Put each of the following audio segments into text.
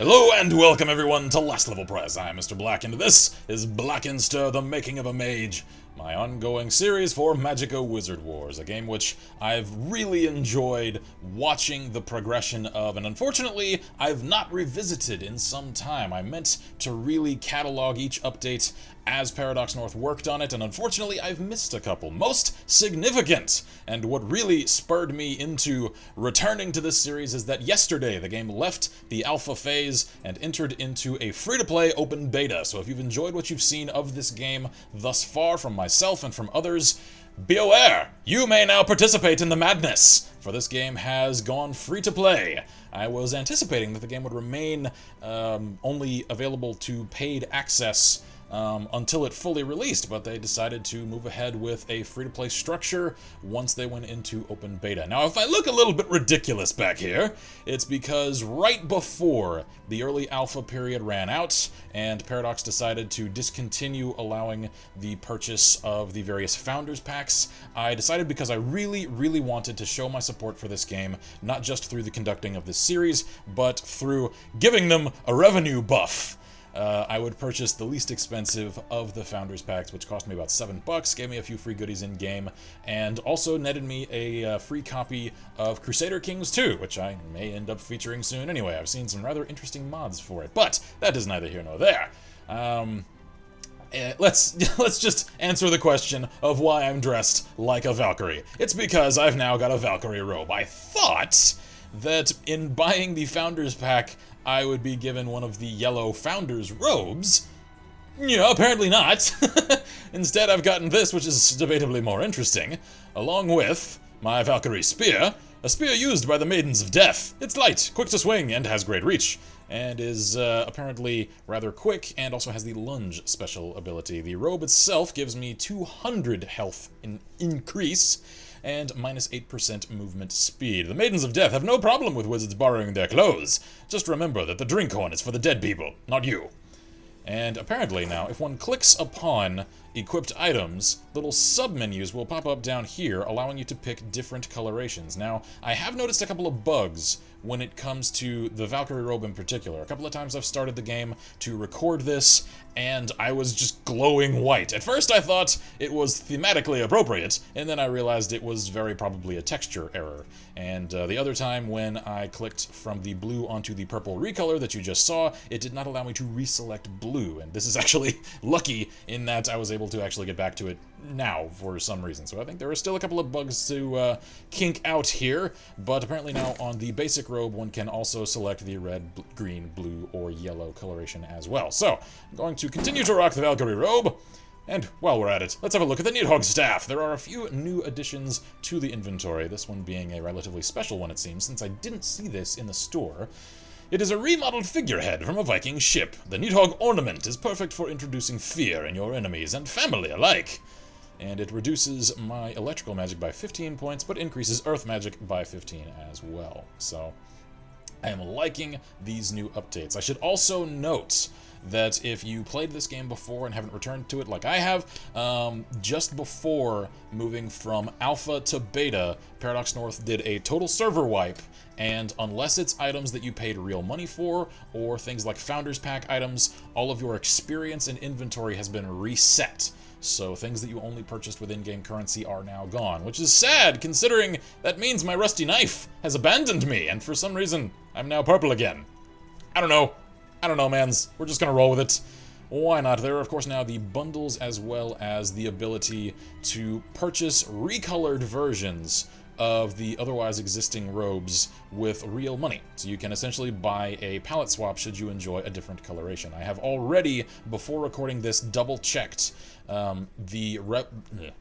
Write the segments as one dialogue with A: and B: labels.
A: Hello and welcome everyone to Last Level Press. I'm Mr. Black and this is Blackinster, the Making of a Mage, my ongoing series for Magico Wizard Wars, a game which I've really enjoyed watching the progression of, and unfortunately I've not revisited in some time. I meant to really catalog each update as Paradox North worked on it, and unfortunately I've missed a couple. Most significant, and what really spurred me into returning to this series is that yesterday the game left the alpha phase and entered into a free-to-play open beta. So if you've enjoyed what you've seen of this game thus far from myself and from others, be aware, you may now participate in the madness, for this game has gone free to play. I was anticipating that the game would remain only available to paid access until it fully released, but they decided to move ahead with a free-to-play structure once they went into open beta. Now, if I look a little bit ridiculous back here, it's because right before the early alpha period ran out, and Paradox decided to discontinue allowing the purchase of the various Founders Packs, I decided, because I really wanted to show my support for this game, not just through the conducting of this series, but through giving them a revenue buff. I would purchase the least expensive of the Founders Packs, which cost me about $7, gave me a few free goodies in-game, and also netted me a free copy of Crusader Kings 2, which I may end up featuring soon anyway. I've seen some rather interesting mods for it, but that is neither here nor there. Let's just answer the question of why I'm dressed like a Valkyrie. It's because I've now got a Valkyrie robe. I thought that in buying the Founders Pack, I would be given one of the yellow Founders robes. Yeah, apparently not. Instead, I've gotten this, which is debatably more interesting, along with my Valkyrie spear, a spear used by the Maidens of Death. It's light, quick to swing, and has great reach, and is apparently rather quick, and also has the lunge special ability. The robe itself gives me 200 health increase, and minus 8% movement speed. The Maidens of Death have no problem with wizards borrowing their clothes. Just remember that the drink horn is for the dead people, not you. And apparently now, if one clicks upon equipped items, little sub-menus will pop up down here, allowing you to pick different colorations. Now, I have noticed a couple of bugs when it comes to the Valkyrie robe in particular. A couple of times I've started the game to record this, and I was just glowing white. At first I thought it was thematically appropriate, and then I realized it was very probably a texture error. And the other time when I clicked from the blue onto the purple recolor that you just saw, it did not allow me to reselect blue, and this is actually lucky in that I was able to actually get back to it now for some reason. So I think there are still a couple of bugs to kink out here, but apparently now on the basic robe one can also select the red, green, blue, or yellow coloration as well. So I'm going to continue to rock the Valkyrie robe, and while we're at it, let's have a look at the Nidhogg staff. There are a few new additions to the inventory, this one being a relatively special one it seems, since I didn't see this in the store. It is a remodeled figurehead from a Viking ship. The Nidhogg ornament is perfect for introducing fear in your enemies and family alike. And it reduces my electrical magic by 15 points, but increases earth magic by 15 as well. So I am liking these new updates. I should also note that if you played this game before and haven't returned to it like I have, just before moving from alpha to beta, Paradox North did a total server wipe, and unless it's items that you paid real money for, or things like Founders Pack items, all of your experience and inventory has been reset. So things that you only purchased with in-game currency are now gone, which is sad, considering that means my rusty knife has abandoned me, and for some reason, I'm now purple again. I don't know, mans. We're just gonna roll with it. Why not? There are, of course, now the bundles as well as the ability to purchase recolored versions of the otherwise existing robes with real money. So you can essentially buy a palette swap should you enjoy a different coloration. I have already, before recording this, double-checked the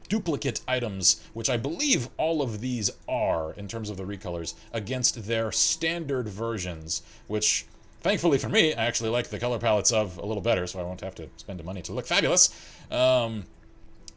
A: duplicate items, which I believe all of these are, in terms of the recolors, against their standard versions, which, thankfully for me, I actually like the color palettes of a little better, so I won't have to spend the money to look fabulous.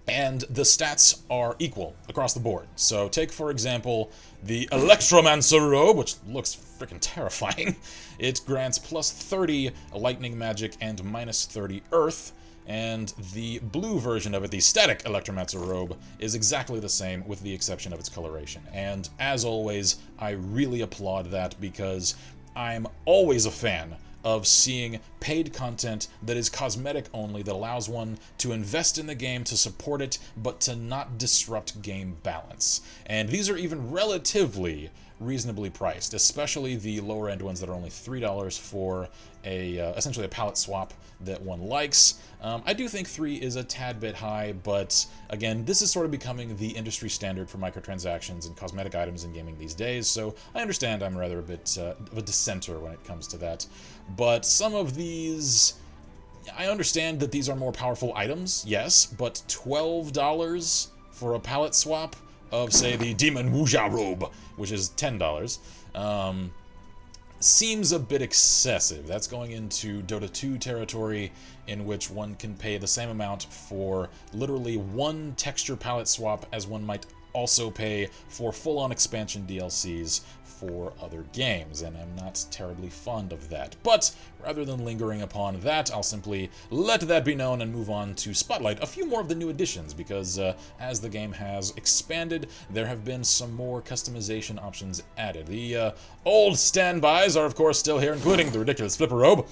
A: And the stats are equal across the board. So take, for example, the Electromancer robe, which looks freaking terrifying. It grants plus 30 lightning magic and minus 30 earth. And the blue version of it, the static Electromancer robe, is exactly the same with the exception of its coloration. And as always, I really applaud that because I'm always a fan of seeing paid content that is cosmetic only, that allows one to invest in the game, to support it, but to not disrupt game balance. And these are even relatively reasonably priced, especially the lower end ones that are only $3 for essentially a palette swap that one likes. I do think 3 is a tad bit high, but again, this is sort of becoming the industry standard for microtransactions and cosmetic items in gaming these days, so I understand I'm rather a bit of a dissenter when it comes to that. But some of these, I understand that these are more powerful items, yes, but $12 for a palette swap of, say, the Demon Wuja robe, which is $10, seems a bit excessive. That's going into Dota 2 territory, in which one can pay the same amount for literally one texture palette swap as one might also pay for full-on expansion DLCs for other games, and I'm not terribly fond of that. But rather than lingering upon that, I'll simply let that be known and move on to spotlight a few more of the new additions, because as the game has expanded, there have been some more customization options added. The old standbys are of course still here, including the ridiculous flipper robe,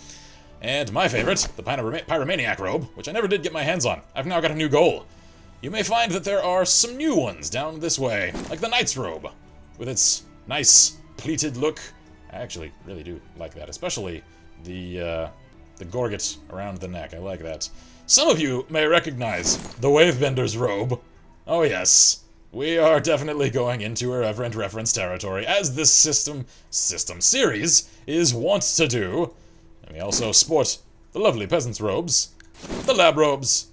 A: and my favorite, the Pyromaniac robe, which I never did get my hands on. I've now got a new goal. You may find that there are some new ones down this way, like the Knight's robe, with its nice pleated look. I actually really do like that, especially the gorget around the neck. I like that. Some of you may recognize the Wavebender's robe. Oh yes, we are definitely going into irreverent reference territory, as this system series is wont to do. And we also sport the lovely peasant's robes, the lab robes,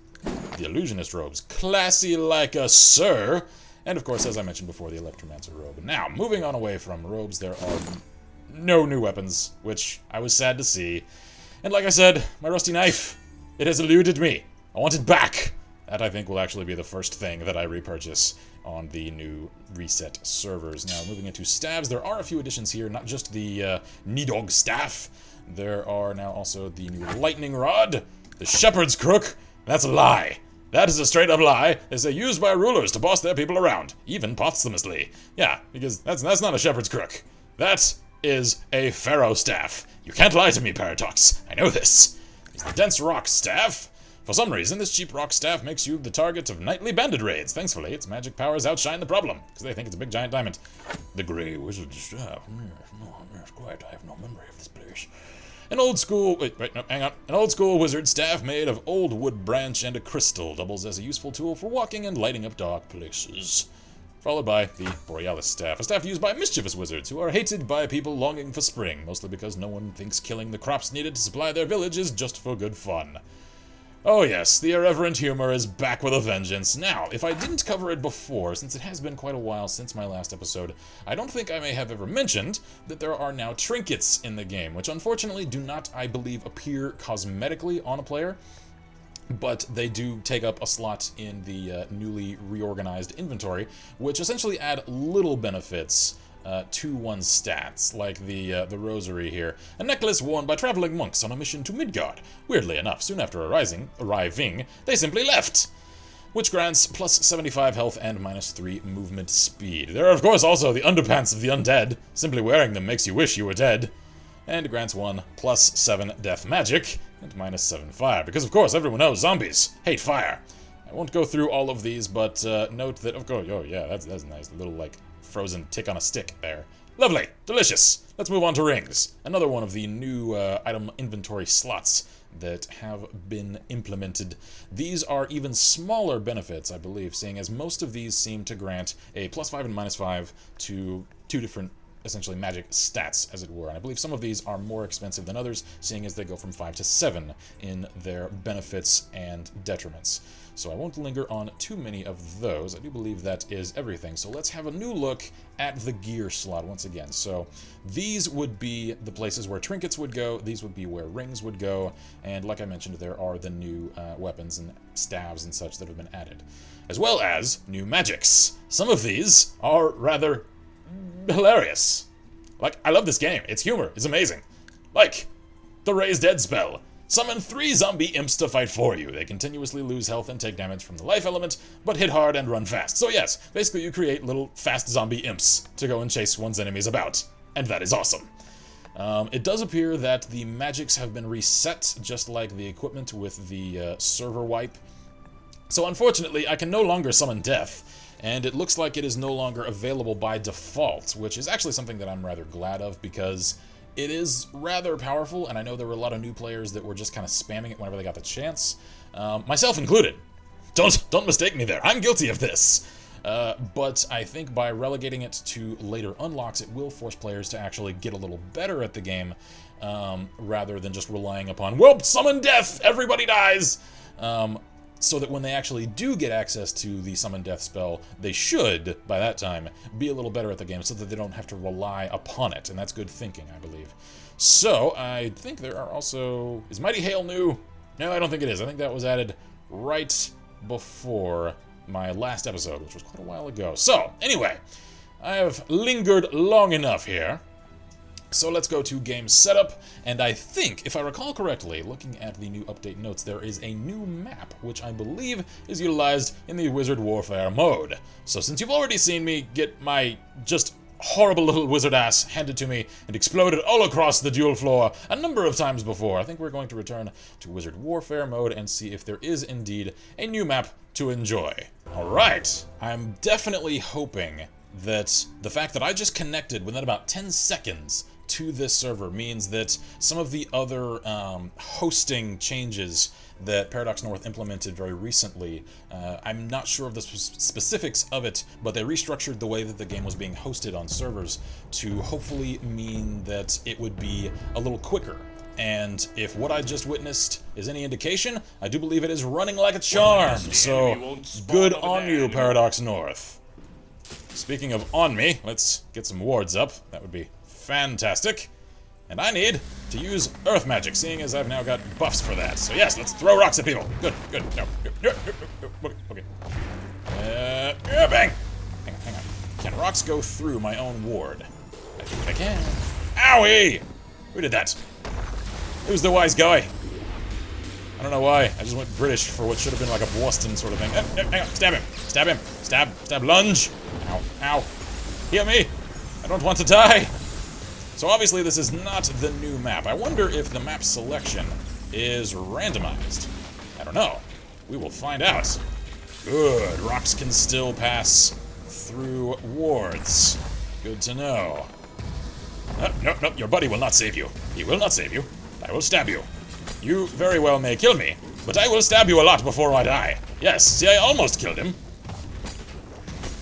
A: the illusionist robes, classy like a sir, and of course, as I mentioned before, the Electromancer robe. Now, moving on away from robes, there are no new weapons, which I was sad to see. And like I said, my rusty knife, it has eluded me. I want it back. That, I think, will actually be the first thing that I repurchase on the new reset servers. Now, moving into staves, there are a few additions here, not just the Nidog staff. There are now also the new lightning rod, the shepherd's crook. That's a lie. That is a straight-up lie. They say used by rulers to boss their people around, even posthumously. Yeah, because that's not a shepherd's crook. That is a pharaoh staff. You can't lie to me, Paradox. I know this. It's the dense rock staff. For some reason, this cheap rock staff makes you the target of nightly bandit raids. Thankfully, its magic powers outshine the problem, because they think it's a big giant diamond. The Grey Wizard's staff. Yes, quite. I have no memory of this place. An old school, hang on. An old school wizard staff made of old wood branch and a crystal doubles as a useful tool for walking and lighting up dark places. Followed by the Borealis staff, a staff used by mischievous wizards who are hated by people longing for spring, mostly because no one thinks killing the crops needed to supply their village is just for good fun. Oh yes, the irreverent humor is back with a vengeance. Now, if I didn't cover it before, since it has been quite a while since my last episode, I don't think I may have ever mentioned that there are now trinkets in the game, which unfortunately do not, I believe, appear cosmetically on a player, but they do take up a slot in the newly reorganized inventory, which essentially add little benefits to one's stats, like the rosary here. A necklace worn by traveling monks on a mission to Midgard. Weirdly enough, soon after arriving, they simply left, which grants plus 75 health and minus 3 movement speed. There are, of course, also the underpants of the undead. Simply wearing them makes you wish you were dead. And grants one plus 7 death magic and minus 7 fire, because, of course, everyone knows zombies hate fire. I won't go through all of these, but note that, of course, oh yeah, that's nice. A little, like, frozen tick on a stick there. Lovely! Delicious! Let's move on to rings. Another one of the new item inventory slots that have been implemented. These are even smaller benefits, I believe, seeing as most of these seem to grant a plus 5 and minus 5 to 2 different, essentially, magic stats, as it were. And I believe some of these are more expensive than others, seeing as they go from 5 to 7 in their benefits and detriments. So I won't linger on too many of those. I do believe that is everything. So let's have a new look at the gear slot once again. So these would be the places where trinkets would go. These would be where rings would go. And like I mentioned, there are the new weapons and staves and such that have been added, as well as new magics. Some of these are rather hilarious. Like, I love this game. Its humor is amazing. Like, the Raise Dead spell. Summon 3 zombie imps to fight for you. They continuously lose health and take damage from the life element, but hit hard and run fast. So yes, basically you create little fast zombie imps to go and chase one's enemies about. And that is awesome. It does appear that the magics have been reset, just like the equipment with the server wipe. So unfortunately, I can no longer summon death, and it looks like it is no longer available by default, which is actually something that I'm rather glad of, because it is rather powerful, and I know there were a lot of new players that were just kind of spamming it whenever they got the chance, myself included. Don't mistake me there, I'm guilty of this. But I think by relegating it to later unlocks, it will force players to actually get a little better at the game, rather than just relying upon, well, summon death, everybody dies! So that when they actually do get access to the summon death spell, they should, by that time, be a little better at the game so that they don't have to rely upon it, and that's good thinking, I believe. So, I think there are also... Is Mighty Hail new? No, I don't think it is. I think that was added right before my last episode, which was quite a while ago. So, anyway, I have lingered long enough here. So let's go to game setup, and I think, if I recall correctly, looking at the new update notes, there is a new map, which I believe is utilized in the Wizard Warfare mode. So since you've already seen me get my just horrible little wizard ass handed to me and exploded all across the duel floor a number of times before, I think we're going to return to Wizard Warfare mode and see if there is indeed a new map to enjoy. Alright, I'm definitely hoping that the fact that I just connected within about 10 seconds to this server means that some of the other hosting changes that Paradox North implemented very recently, I'm not sure of the specifics of it, but they restructured the way that the game was being hosted on servers to hopefully mean that it would be a little quicker. And if what I just witnessed is any indication, I do believe it is running like a charm, so good on you, Paradox North. Speaking of on me, let's get some wards up. That would be fantastic. And I need to use earth magic, seeing as I've now got buffs for that. So yes, let's throw rocks at people. Good, good. No, okay. Bang! Hang on. Can rocks go through my own ward? I think I can. Owie! Who did that? Who's the wise guy? I don't know why. I just went British for what should have been like a Boston sort of thing. Hang on. Stab him. Stab him. Stab. Lunge. Ow. Ow. Heal me. I don't want to die. So obviously this is not the new map. I wonder if the map selection is randomized. I don't know. We will find out. Good. Rocks can still pass through wards. Good to know. No. Your buddy will not save you. He will not save you. I will stab you. You very well may kill me, but I will stab you a lot before I die. Yes, see, I almost killed him.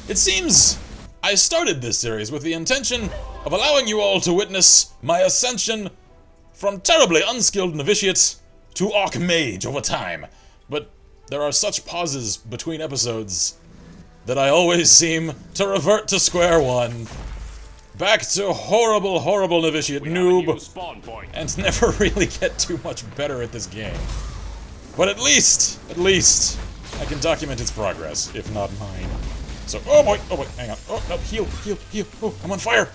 A: It seems I started this series with the intention of allowing you all to witness my ascension from terribly unskilled novitiate to Mage over time. But there are such pauses between episodes that I always seem to revert to square one. Back to horrible novitiate noob, and never really get too much better at this game. But at least, I can document its progress, if not mine. So, oh boy, hang on. Oh, no, heal. Oh, I'm on fire.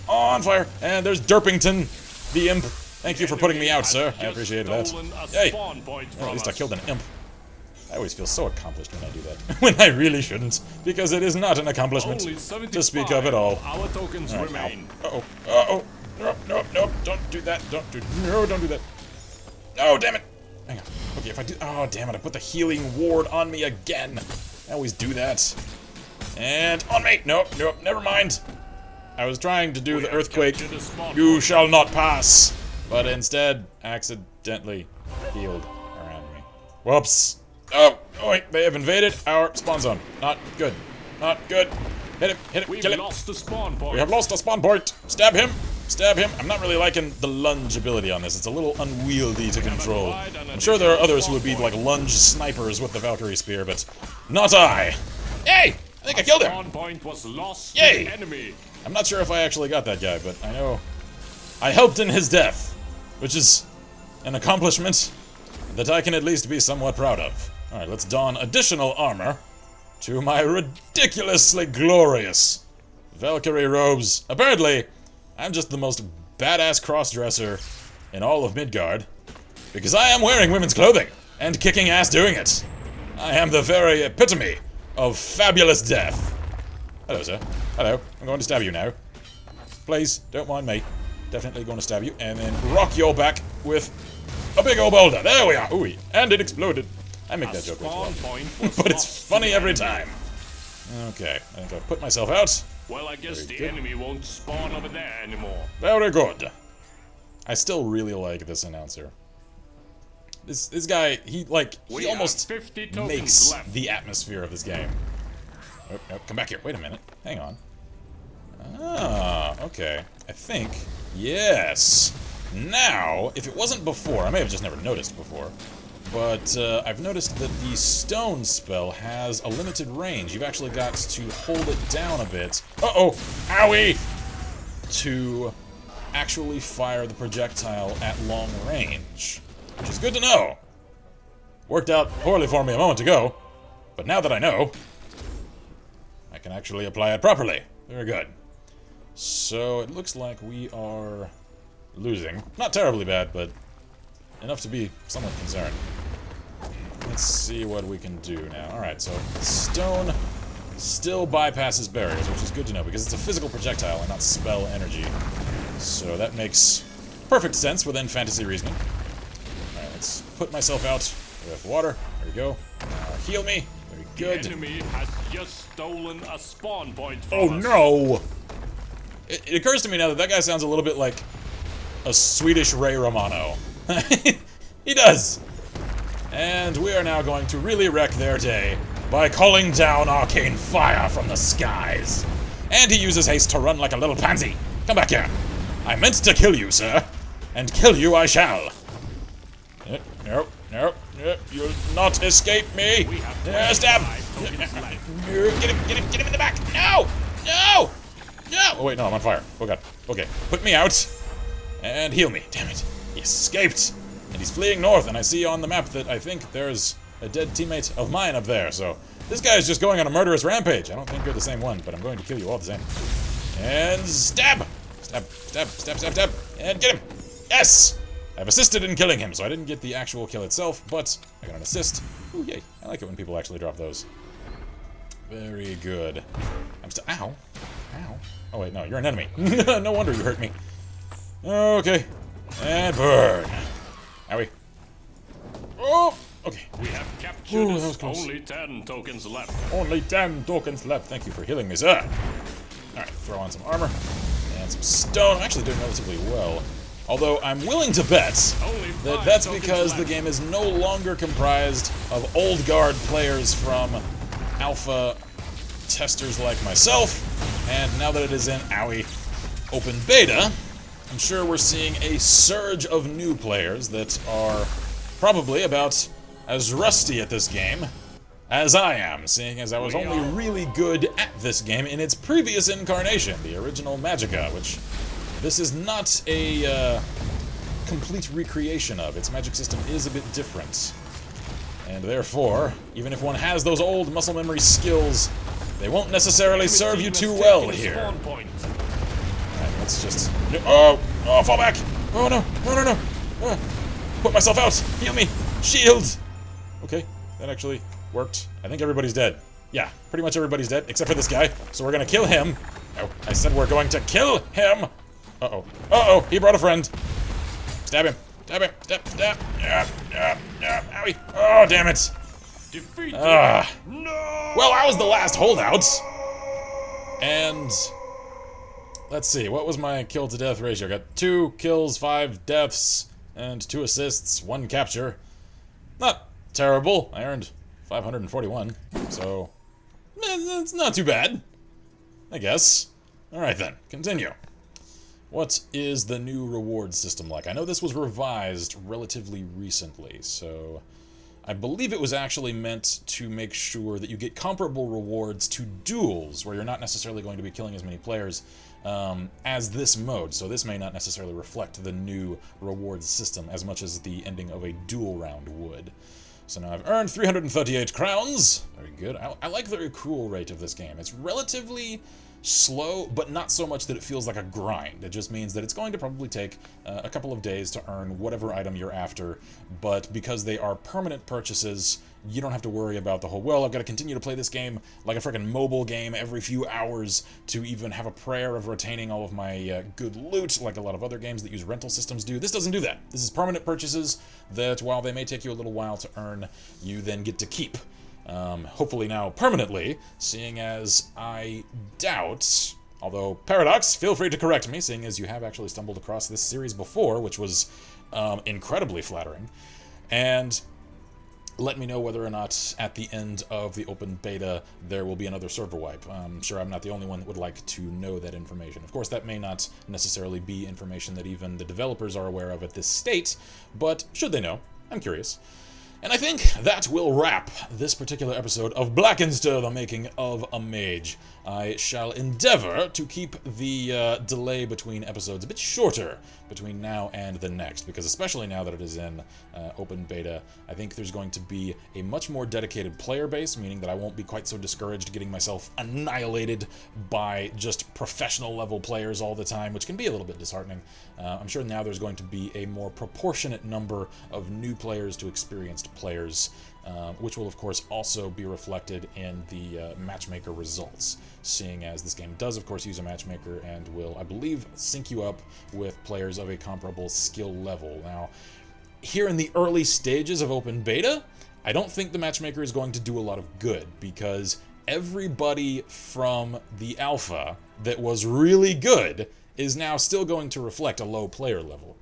A: On fire. And there's Derpington, the imp. Thank you for putting me out, sir. I appreciate that. Hey, well, at least I killed an imp. I always feel so accomplished when I do that. When I really shouldn't, because it is not an accomplishment to speak of at all.
B: Our tokens remain.
A: Uh-oh. No, don't do that. Don't do that. Oh, damn it. Hang on. Okay, if I do... Oh, damn it, I put the healing ward on me again. I always do that. And on me. Nope, never mind. I was trying to do the earthquake. You shall not pass. But instead, accidentally healed around me. Whoops. Oh, wait, they have invaded our spawn zone. Not good. Hit him, kill him.
B: We have lost the spawn
A: point. Stab him. I'm not really liking the lunge ability on this. It's a little unwieldy to control. I'm sure there are others who would be like lunge snipers with the Valkyrie spear, but not I. Yay! I think I killed him.
B: Spawn point was lost
A: Yay!
B: to the enemy.
A: I'm not sure if I actually got that guy, but I know I helped in his death, which is an accomplishment that I can at least be somewhat proud of. Alright, let's don additional armor to my ridiculously glorious Valkyrie robes. Apparently, I'm just the most badass crossdresser in all of Midgard, because I am wearing women's clothing and kicking ass doing it. I am the very epitome of fabulous death. Hello, sir. Hello. I'm going to stab you now. Please, don't mind me. definitely going to stab you, and then rock your back with a big old boulder. There we are. Ooh, and it exploded. I make that joke as well. But it's funny every time. Okay, I think I've put myself out.
B: Well, I guess the enemy won't spawn over there anymore.
A: Very good. I still really like this announcer. This guy, he almost makes the atmosphere of this game. Oh, no, come back here. Wait a minute. Hang on. Ah, okay. I think, yes. Now, if it wasn't before, I may have just never noticed before, but I've noticed that the stone spell has a limited range. You've actually got to hold it down a bit. Uh-oh! Owie! To actually fire the projectile at long range, which is good to know. Worked out poorly for me a moment ago, but now that I know, I can actually apply it properly. Very good. So it looks like we are losing. Not terribly bad, but enough to be somewhat concerned. Let's see what we can do now. Alright, so stone still bypasses barriers, which is good to know because it's a physical projectile and not spell energy. So that makes perfect sense within fantasy reasoning. Alright, let's put myself out with water. There we go. Heal me. Very good.
B: The enemy has just stolen a spawn point
A: Oh
B: from us.
A: no! It occurs to me now that that guy sounds a little bit like a Swedish Ray Romano. He does! And we are now going to really wreck their day by calling down arcane fire from the skies. And he uses haste to run like a little pansy. Come back here. I meant to kill you, sir. And kill you I shall. No, you'll not escape me. Stab! Get him in the back! No! No! No! Oh wait, no, I'm on fire. Oh god. Okay, put me out. And heal me. Damn it. He escaped. And he's fleeing north, and I see on the map that I think there's a dead teammate of mine up there, so this guy is just going on a murderous rampage. I don't think you're the same one, but I'm going to kill you all the same. And stab! Stab, and get him! Yes! I've assisted in killing him, so I didn't get the actual kill itself, but I got an assist. Ooh, yay. I like it when people actually drop those. Very good. I'm still... Ow. Ow. Oh wait, no, you're an enemy. No wonder you hurt me. Okay. And burn. Owie. Oh! Okay.
B: We have captured only 10 tokens left.
A: Only 10 tokens left. Thank you for healing me, sir. Alright, throw on some armor. And some stone. I'm actually doing relatively well. Although I'm willing to bet that that's because the game is no longer comprised of old guard players from alpha testers like myself. And now that it is in, open beta, I'm sure we're seeing a surge of new players that are probably about as rusty at this game as I am, seeing as I was only really good at this game in its previous incarnation, the original Magica, which this is not a complete recreation of. Its magic system is a bit different. And therefore, even if one has those old muscle memory skills, they won't necessarily serve you too well here. Alright, let's just... Oh, fall back! Oh no! Put myself out! Heal me! Shield! Okay, that actually worked. I think everybody's dead. Yeah, pretty much everybody's dead, except for this guy. So we're gonna kill him. No, I said we're going to kill him! Uh-oh, he brought a friend. Stab him! Stab! Owie! Oh, damn it!
B: Defeated.
A: No! Well, I was the last holdout. And... let's see, what was my kill to death ratio? I got 2 kills, 5 deaths, and 2 assists, 1 capture. Not terrible. I earned 541, so it's not too bad, I guess. Alright then, continue. What is the new reward system like? I know this was revised relatively recently, so I believe it was actually meant to make sure that you get comparable rewards to duels, where you're not necessarily going to be killing as many players as this mode, so this may not necessarily reflect the new rewards system as much as the ending of a duel round would. So now I've earned 338 crowns. Very good. I like the accrual rate of this game. It's relatively slow, but not so much that it feels like a grind. It just means that it's going to probably take a couple of days to earn whatever item you're after, but because they are permanent purchases, you don't have to worry about the whole, well, I've got to continue to play this game like a freaking mobile game every few hours to even have a prayer of retaining all of my good loot, like a lot of other games that use rental systems do. This doesn't do that. This is permanent purchases that, while they may take you a little while to earn, you then get to keep. Hopefully now permanently, seeing as I doubt, although Paradox, feel free to correct me, seeing as you have actually stumbled across this series before, which was incredibly flattering, and let me know whether or not at the end of the open beta there will be another server wipe. I'm sure I'm not the only one that would like to know that information. Of course, that may not necessarily be information that even the developers are aware of at this state, but should they know, I'm curious. And I think that will wrap this particular episode of Blackinster, the making of a mage. I shall endeavor to keep the delay between episodes a bit shorter between now and the next, because especially now that it is in open beta, I think there's going to be a much more dedicated player base, meaning that I won't be quite so discouraged getting myself annihilated by just professional level players all the time, which can be a little bit disheartening. I'm sure now there's going to be a more proportionate number of new players to experienced players, which will of course also be reflected in the matchmaker results, seeing as this game does of course use a matchmaker and will, I believe, sync you up with players of a comparable skill level. Now, here in the early stages of open beta, I don't think the matchmaker is going to do a lot of good, because everybody from the alpha that was really good is now still going to reflect a low player level.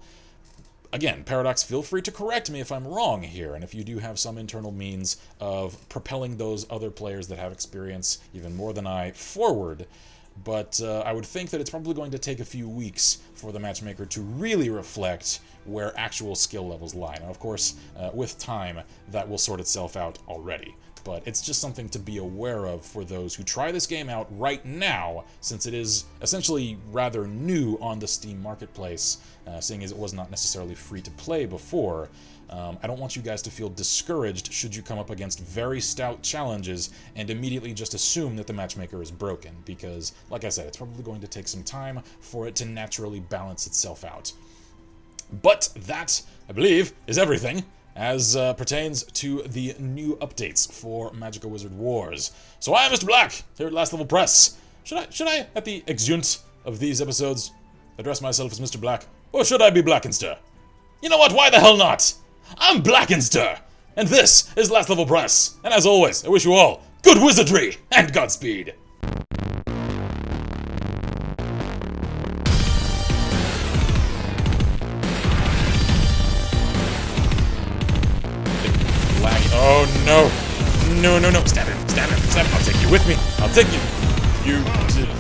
A: Again, Paradox, feel free to correct me if I'm wrong here, and if you do have some internal means of propelling those other players that have experience even more than I forward, but I would think that it's probably going to take a few weeks for the matchmaker to really reflect where actual skill levels lie. Now, of course, with time, that will sort itself out already. But it's just something to be aware of for those who try this game out right now, since it is essentially rather new on the Steam Marketplace, seeing as it was not necessarily free to play before. I don't want you guys to feel discouraged should you come up against very stout challenges and immediately just assume that the matchmaker is broken, because, like I said, it's probably going to take some time for it to naturally balance itself out. But that, I believe, is everything as pertains to the new updates for Magical Wizard Wars. So I am Mr. Black, here at Last Level Press. Should I, at the exeunt of these episodes, address myself as Mr. Black, or should I be Blackinster? You know what, why the hell not? I'm Blackinster, and this is Last Level Press, and as always, I wish you all good wizardry and Godspeed. Oh no! No! Stand it! I'll take you with me! I'll take you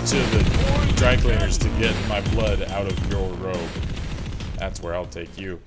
A: to the dry cleaners to get my blood out of your robe. That's where I'll take you.